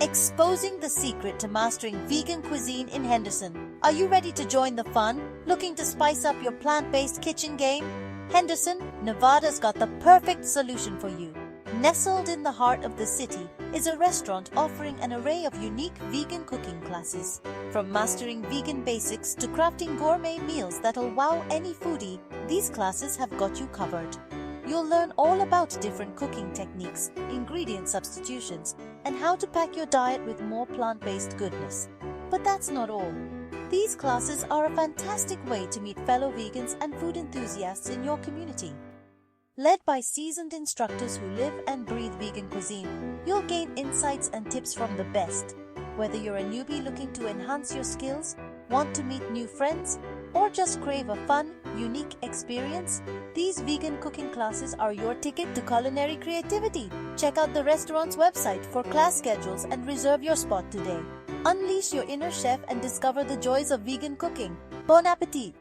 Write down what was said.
Exposing the secret to mastering vegan cuisine in Henderson. Are you ready to join the fun? Looking to spice up your plant-based kitchen game? Henderson, Nevada's got the perfect solution for you. Nestled in the heart of the city is a restaurant offering an array of unique vegan cooking classes. From mastering vegan basics to crafting gourmet meals that'll wow any foodie, these classes have got you covered. You'll learn all about different cooking techniques, ingredient substitutions, and how to pack your diet with more plant-based goodness. But that's not all. These classes are a fantastic way to meet fellow vegans and food enthusiasts in your community. Led by seasoned instructors who live and breathe vegan cuisine, you'll gain insights and tips from the best. Whether you're a newbie looking to enhance your skills, want to meet new friends, or just crave a fun, unique experience, these vegan cooking classes are your ticket to culinary creativity. Check out the restaurant's website for class schedules and reserve your spot today. Unleash your inner chef and discover the joys of vegan cooking. Bon appetit!